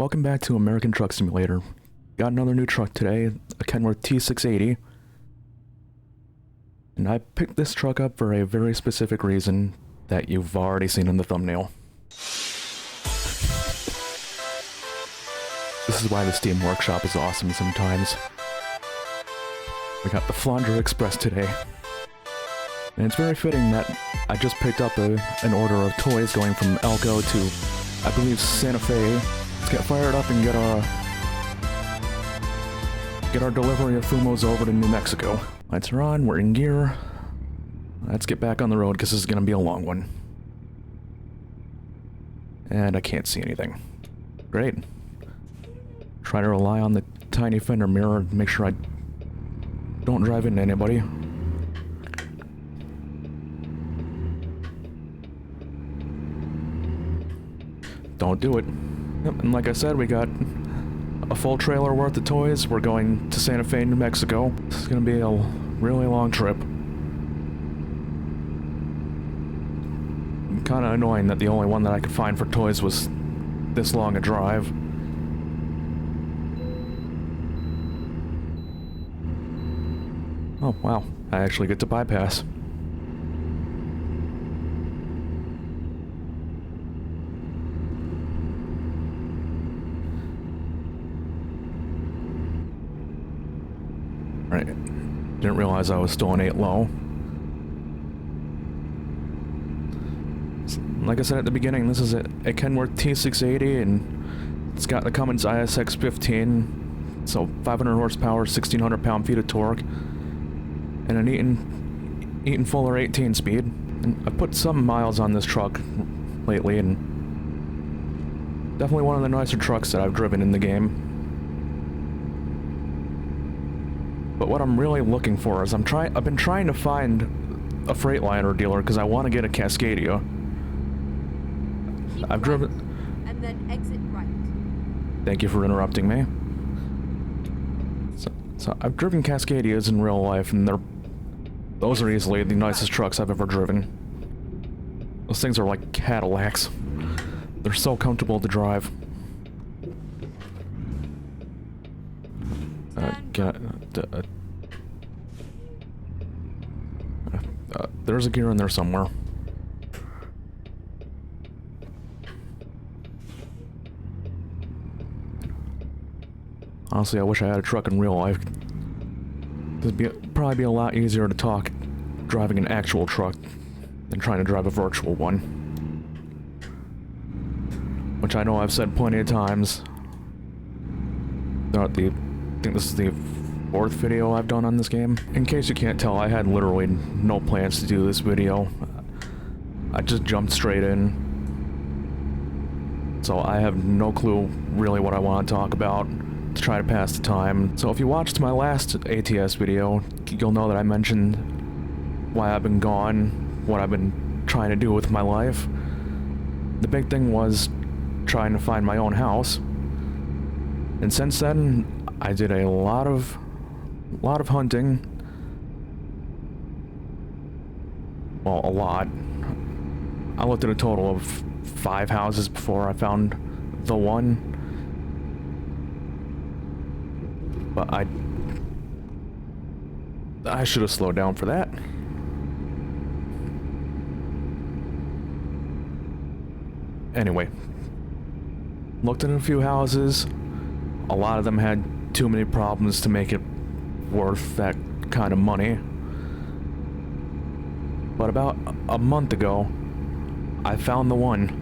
Welcome back to American Truck Simulator. Got another new truck today, a Kenworth T680. And I picked this truck up for a very specific reason that you've already seen in the thumbnail. This is why the Steam Workshop is awesome sometimes. We got the Flandre Express today. And it's very fitting that I just picked up an order of toys going from Elko to, I believe, Santa Fe. Let's get fired up and get our delivery of Fumos over to New Mexico. Lights are on, we're in gear. Let's get back on the road because this is going to be a long one. And I can't see anything. Great. Try to rely on the tiny fender mirror to make sure I don't drive into anybody. Don't do it. Yep, and like I said, we got a full trailer worth of toys. We're going to Santa Fe, New Mexico. This is going to be a really long trip. Kind of annoying that the only one that I could find for toys was this long a drive. Oh, wow. I actually get to bypass. Right. Didn't realize I was still on 8 low. Like I said at the beginning, this is a Kenworth T680, and it's got the Cummins ISX 15, so 500 horsepower, 1600 pound-feet of torque, and an Eaton Fuller 18 speed. And I've put some miles on this truck lately, and definitely one of the nicer trucks that I've driven in the game. But what I'm really looking for is I've been trying to find a Freightliner dealer because I want to get a Cascadia. I've driven... And then exit right. Thank you for interrupting me. So I've driven Cascadias in real life, and those are easily the nicest trucks I've ever driven. Those things are like Cadillacs. They're so comfortable to drive. There's a gear in there somewhere. Honestly, I wish I had a truck in real life. It'd probably be a lot easier to talk driving an actual truck than trying to drive a virtual one. Which I know I've said plenty of times. I think this is the 4th video I've done on this game. In case you can't tell, I had literally no plans to do this video. I just jumped straight in. So I have no clue really what I want to talk about to try to pass the time. So if you watched my last ATS video, you'll know that I mentioned why I've been gone, what I've been trying to do with my life. The big thing was trying to find my own house. And since then, I did a lot of hunting. Well, a lot. I looked at a total of 5 houses before I found the one. But I should have slowed down for that. Anyway, looked at a few houses. A lot of them had too many problems to make it worth that kind of money. But about a month ago, I found the one.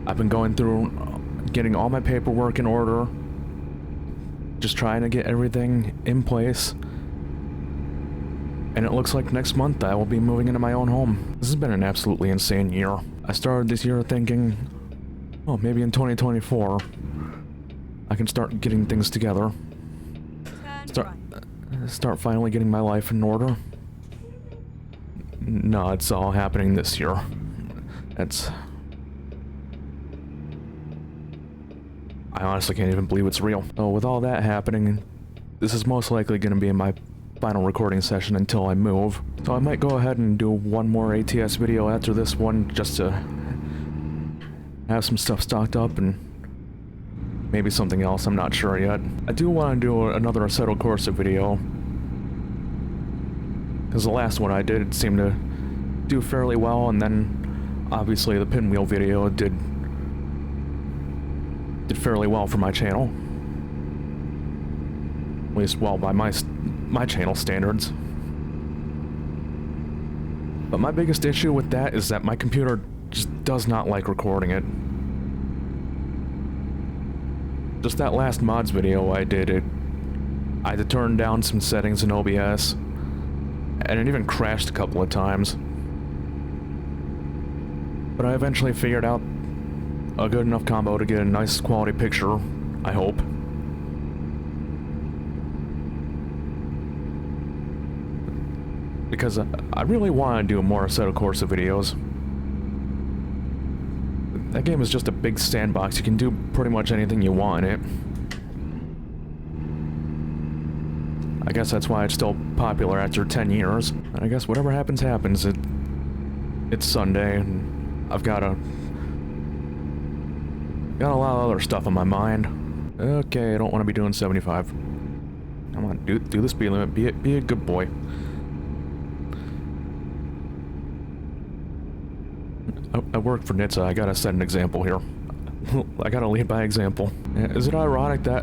I've been going through getting all my paperwork in order, just trying to get everything in place. And it looks like next month I will be moving into my own home. This has been an absolutely insane year. I started this year thinking, oh, maybe in 2024, I can start getting things together. Start finally getting my life in order. No, it's all happening this year. I honestly can't even believe it's real. So with all that happening, this is most likely going to be my final recording session until I move. So I might go ahead and do one more ATS video after this one, just to have some stuff stocked up and maybe something else, I'm not sure yet. I do want to do another Assetto Corsa video, because the last one I did seemed to do fairly well, and then obviously the Pinwheel video did fairly well for my channel. At least, well, by my channel standards. But my biggest issue with that is that my computer just does not like recording it. Just that last mods video I did, I had to turn down some settings in OBS, and it even crashed a couple of times. But I eventually figured out a good enough combo to get a nice quality picture, I hope. Because I really want to do more Assetto Corsa videos. That game is just a big sandbox. You can do pretty much anything you want in it. I guess that's why it's still popular after 10 years. And I guess whatever happens, happens. It's Sunday, and I've got a lot of other stuff on my mind. Okay, I don't want to be doing 75. Come on, do the speed limit. Be a good boy. I work for NHTSA, I gotta set an example here. I gotta lead by example. Is it ironic that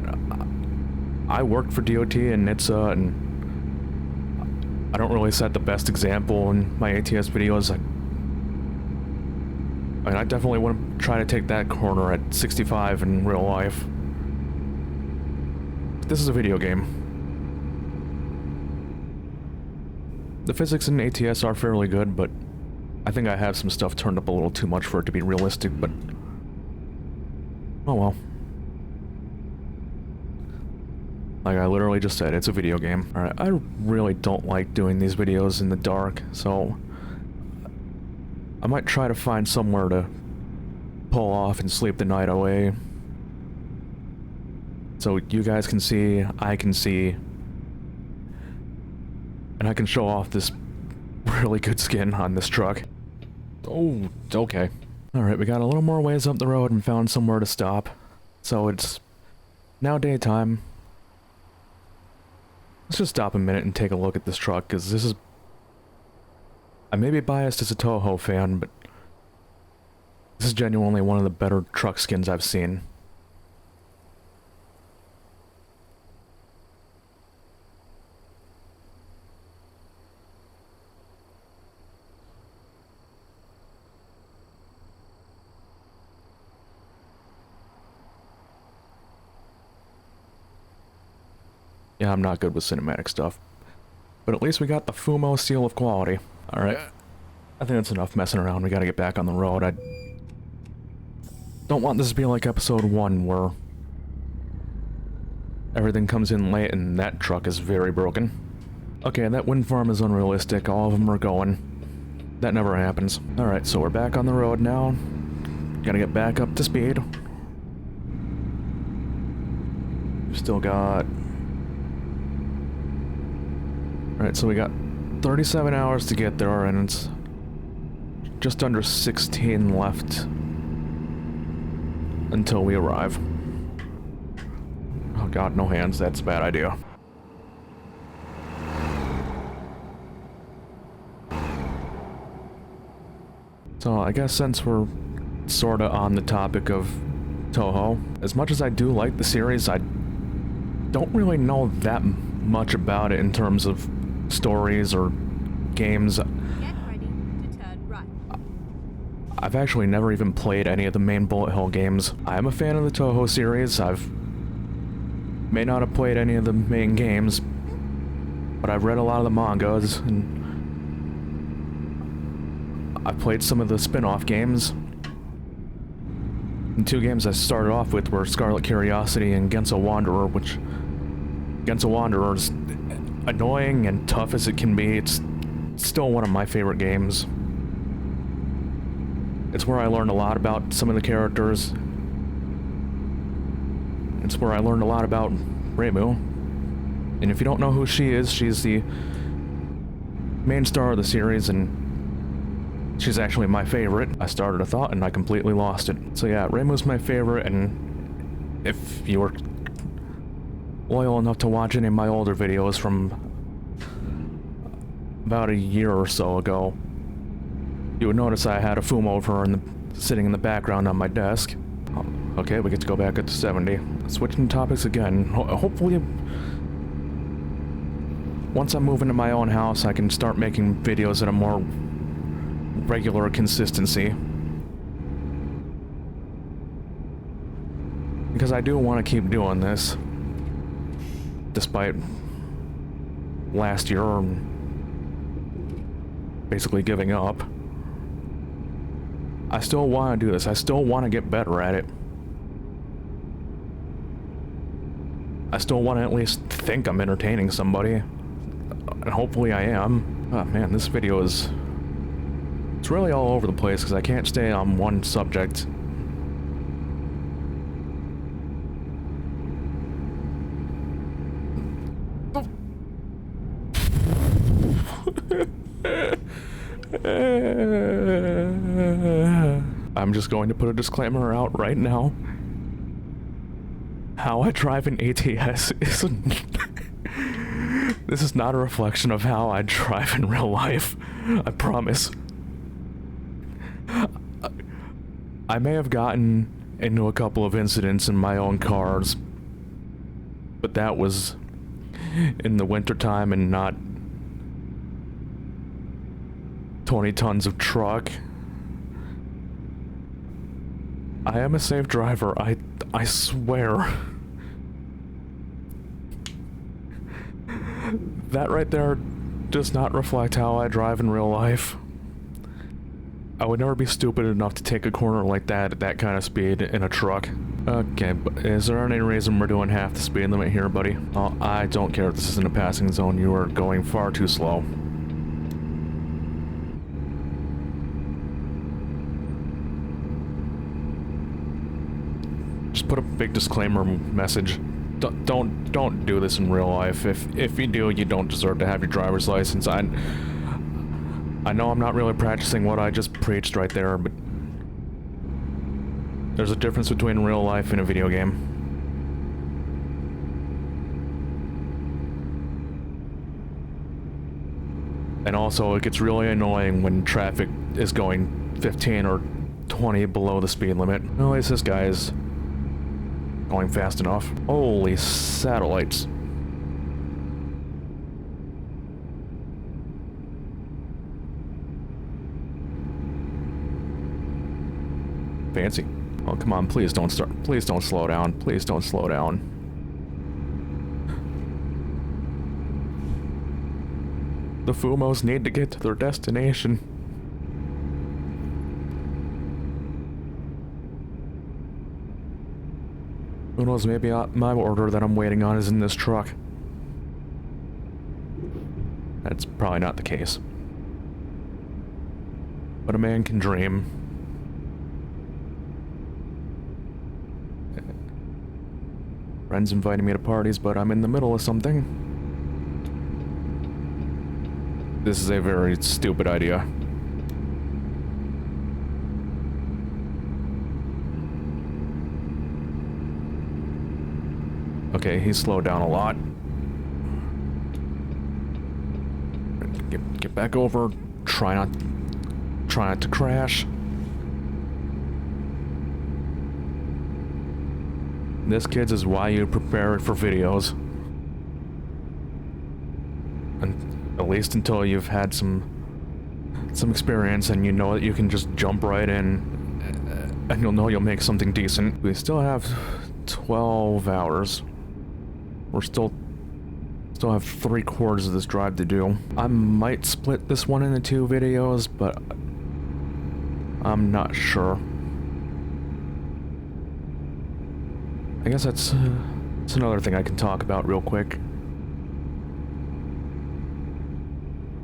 I work for DOT and NHTSA, and I don't really set the best example in my ATS videos? I mean, I definitely want to try to take that corner at 65 in real life. This is a video game. The physics in ATS are fairly good, but I think I have some stuff turned up a little too much for it to be realistic, but oh well. Like I literally just said, it's a video game. Alright, I really don't like doing these videos in the dark, so I might try to find somewhere to pull off and sleep the night away. So you guys can see, I can see, and I can show off this really good skin on this truck. Oh, okay. Alright, we got a little more ways up the road and found somewhere to stop. So it's now daytime. Let's just stop a minute and take a look at this truck, because this is... I may be biased as a Touhou fan, but this is genuinely one of the better truck skins I've seen. Yeah, I'm not good with cinematic stuff. But at least we got the Fumo seal of quality. Alright. I think that's enough messing around. We gotta get back on the road. I don't want this to be like episode 1, where everything comes in late and that truck is very broken. Okay, that wind farm is unrealistic. All of them are going. That never happens. Alright, so we're back on the road now. Gotta get back up to speed. We've still got... Alright, so we got 37 hours to get there, and it's just under 16 left until we arrive. Oh god, no hands, that's a bad idea. So I guess since we're sorta on the topic of Touhou, as much as I do like the series, I don't really know that much about it in terms of stories or games. Get ready to turn right. I've actually never even played any of the main Bullet Hell games. I am a fan of the Touhou series. May not have played any of the main games, but I've read a lot of the mangas, and I've played some of the spin-off games. The 2 games I started off with were Scarlet Curiosity and Genso Wanderer, which Genso Wanderer is annoying and tough as it can be. It's still one of my favorite games. It's where I learned a lot about some of the characters. It's where I learned a lot about Reimu. And if you don't know who she is, she's the main star of the series, and she's actually my favorite. I started a thought and I completely lost it. So yeah, Reimu's my favorite, and if you were loyal enough to watch any of my older videos from about a year or so ago, you would notice I had a Fumo over sitting in the background on my desk. Okay, we get to go back up to 70. Switching topics again. Hopefully, once I move into my own house, I can start making videos at a more regular consistency. Because I do want to keep doing this, despite last year basically giving up. I still want to do this. I still want to get better at it. I still want to at least think I'm entertaining somebody. And hopefully I am. Oh man, this video is... it's really all over the place because I can't stay on one subject. I'm just going to put a disclaimer out right now. How I drive an ATS isn't... this is not a reflection of how I drive in real life. I promise. I may have gotten into a couple of incidents in my own cars, but that was in the wintertime and not 20 tons of truck. I am a safe driver, I swear. That right there does not reflect how I drive in real life. I would never be stupid enough to take a corner like that at that kind of speed in a truck. Okay, but is there any reason we're doing half the speed limit here, buddy? Oh, I don't care if this isn't a passing zone. You are going far too slow. Just put a big disclaimer message. Don't do this in real life. If you do, you don't deserve to have your driver's license. I know I'm not really practicing what I just preached right there, but there's a difference between real life and a video game. And also, it gets really annoying when traffic is going 15 or 20 below the speed limit. At least this guy is going fast enough. Holy satellites. Fancy. Oh, come on, please don't slow down. Please don't slow down. The Fumos need to get to their destination. Who knows, maybe my order that I'm waiting on is in this truck. That's probably not the case. But a man can dream. Friends inviting me to parties, but I'm in the middle of something. This is a very stupid idea. Okay, he slowed down a lot. Get back over. Try not to crash. This, kids, is why you prepare for videos. And at least until you've had some experience and you know that you can just jump right in and you'll know you'll make something decent. We still have 12 hours. We're still have 3/4 of this drive to do. I might split this one into 2 videos, but I'm not sure. I guess that's another thing I can talk about real quick.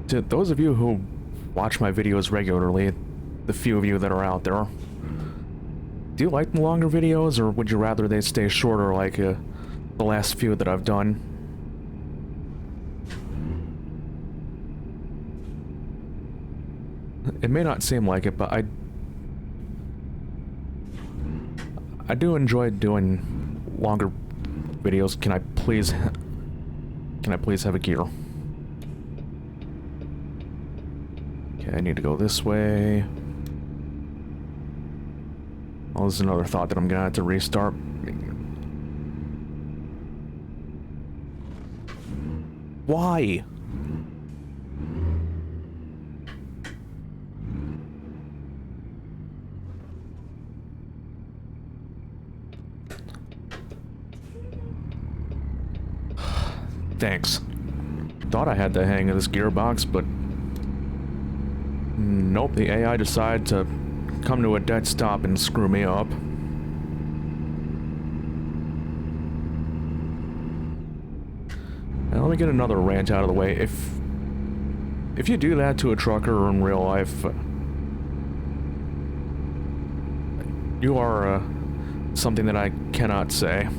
To those of you who watch my videos regularly, the few of you that are out there, do you like the longer videos, or would you rather they stay shorter like the last few that I've done? It may not seem like it, but I do enjoy doing longer videos, can I please have a gear? Okay, I need to go this way. Oh, this is another thought that I'm gonna have to restart. Why? Thanks. Thought I had the hang of this gearbox, but nope, the AI decided to come to a dead stop and screw me up. Now let me get another rant out of the way. If you do that to a trucker in real life, you are something that I cannot say.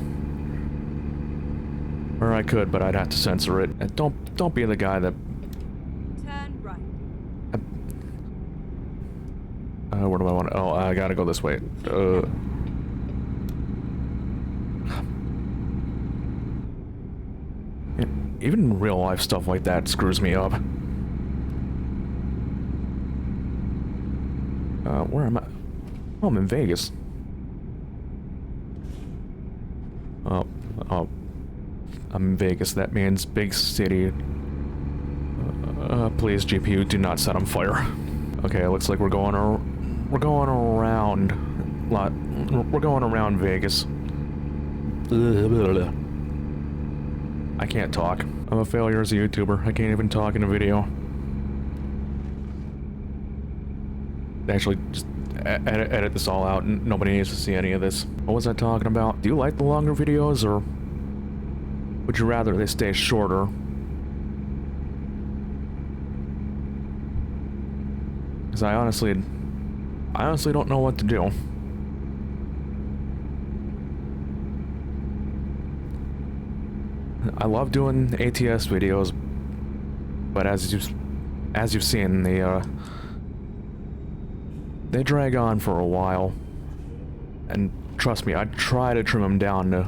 Or I could, but I'd have to censor it. And don't be the guy that. Turn right. Where do I want to? Oh, I gotta go this way. Even real life stuff like that screws me up. Where am I? Oh, I'm in Vegas. Oh, I'm in Vegas. That means big city. Please, GPU, do not set on fire. Okay, it looks like we're going around. We're going around Vegas. I can't talk. I'm a failure as a YouTuber. I can't even talk in a video. Actually, just edit this all out. Nobody needs to see any of this. What was I talking about? Do you like the longer videos, or would you rather they stay shorter? Because I honestly don't know what to do. I love doing ATS videos, but as you've seen, they drag on for a while. And trust me, I try to trim them down to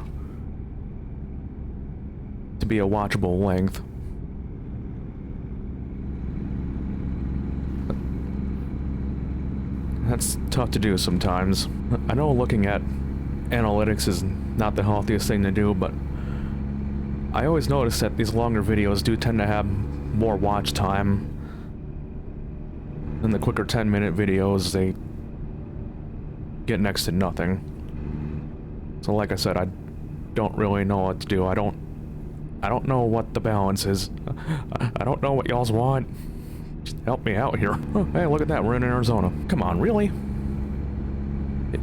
be a watchable length. That's tough to do sometimes. I know looking at analytics is not the healthiest thing to do, but I always notice that these longer videos do tend to have more watch time than the quicker 10-minute videos. They get next to nothing. So like I said, I don't really know what to do. I don't know what the balance is. I don't know what y'all's want. Just help me out here. Oh, hey, look at that. We're in Arizona. Come on, really?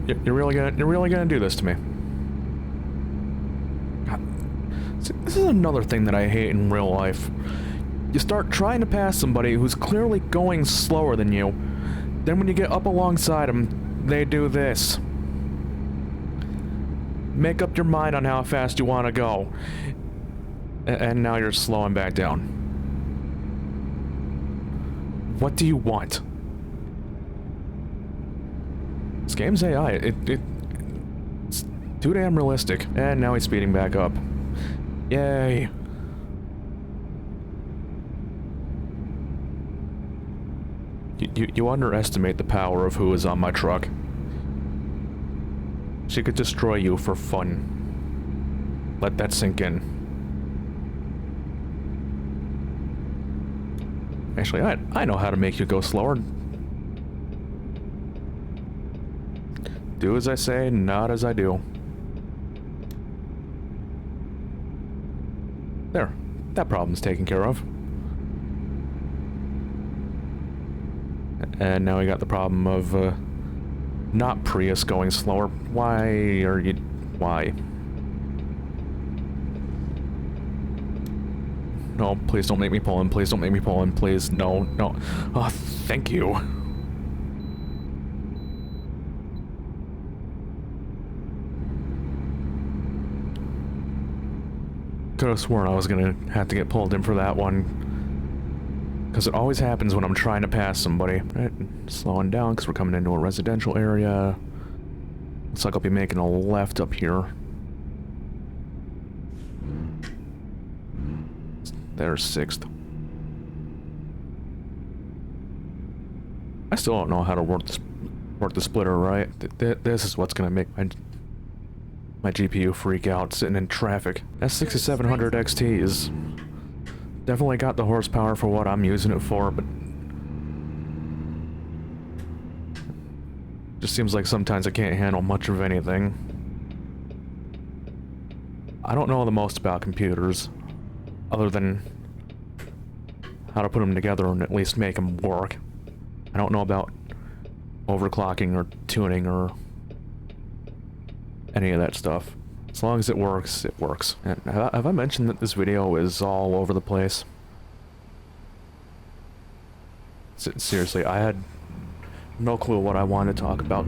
You're really gonna do this to me? God. This is another thing that I hate in real life. You start trying to pass somebody who's clearly going slower than you. Then when you get up alongside them, they do this. Make up your mind on how fast you want to go. And now you're slowing back down. What do you want? This game's AI. It's too damn realistic. And now he's speeding back up. Yay. You underestimate the power of who is on my truck. She could destroy you for fun. Let that sink in. Actually, I know how to make you go slower. Do as I say, not as I do. There. That problem's taken care of. And now we got the problem of, not Prius going slower. Why are you... why? No, please don't make me pull in. Please don't make me pull in. Please, no, no. Oh, thank you. Could have sworn I was gonna have to get pulled in for that one. Because it always happens when I'm trying to pass somebody. Right, slowing down because we're coming into a residential area. Looks like I'll be making a left up here. There's 6th. I still don't know how to work the splitter right. This is what's gonna make my GPU freak out sitting in traffic. That 6700 XT is definitely got the horsepower for what I'm using it for, but just seems like sometimes I can't handle much of anything. I don't know the most about computers, other than how to put them together and at least make them work. I don't know about overclocking or tuning or any of that stuff. As long as it works, it works. And have I mentioned that this video is all over the place? Seriously, I had no clue what I wanted to talk about.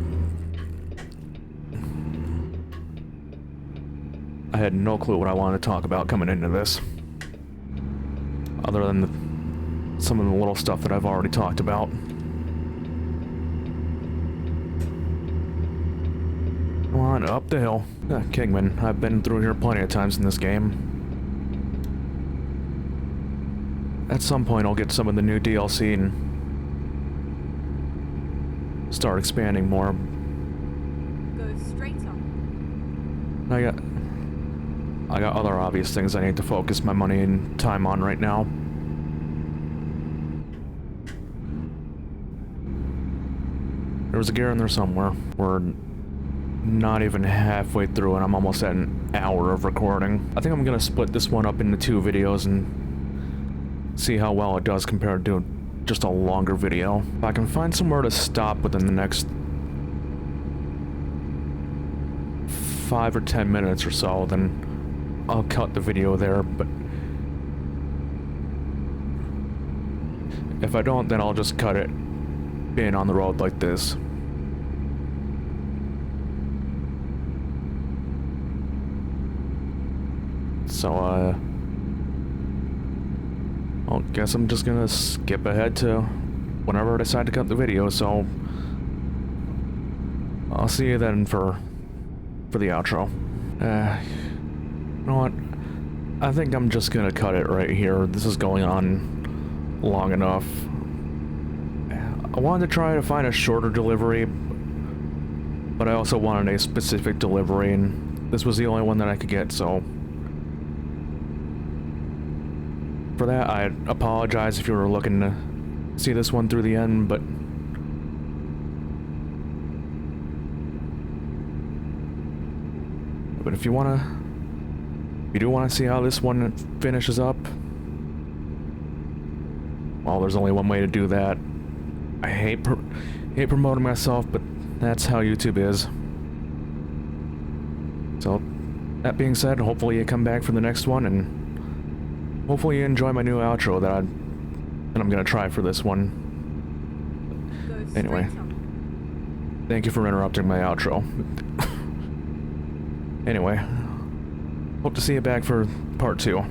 I had no clue what I wanted to talk about coming into this. Other than some of the little stuff that I've already talked about. Come on, up the hill. Kingman, I've been through here plenty of times in this game. At some point I'll get some of the new DLC and start expanding more. Go straight on. I got other obvious things I need to focus my money and time on right now. There was a gear in there somewhere. We're not even halfway through and I'm almost at an hour of recording. I think I'm gonna split this one up into 2 videos and see how well it does compared to just a longer video. If I can find somewhere to stop within the next 5 or 10 minutes or so, then I'll cut the video there, but if I don't, then I'll just cut it being on the road like this. So, I guess I'm just gonna skip ahead to whenever I decide to cut the video, so I'll see you then for the outro. You know what? I think I'm just gonna cut it right here. This is going on long enough. I wanted to try to find a shorter delivery, but I also wanted a specific delivery, and this was the only one that I could get, so for that, I apologize if you were looking to see this one through the end, but if you do want to see how this one finishes up, well, there's only one way to do that. I hate promoting myself, but that's how YouTube is. So, that being said, hopefully you come back for the next one, and hopefully you enjoy my new outro that I'm gonna try for this one. Anyway, thank you for interrupting my outro. Anyway, hope to see you back for part 2.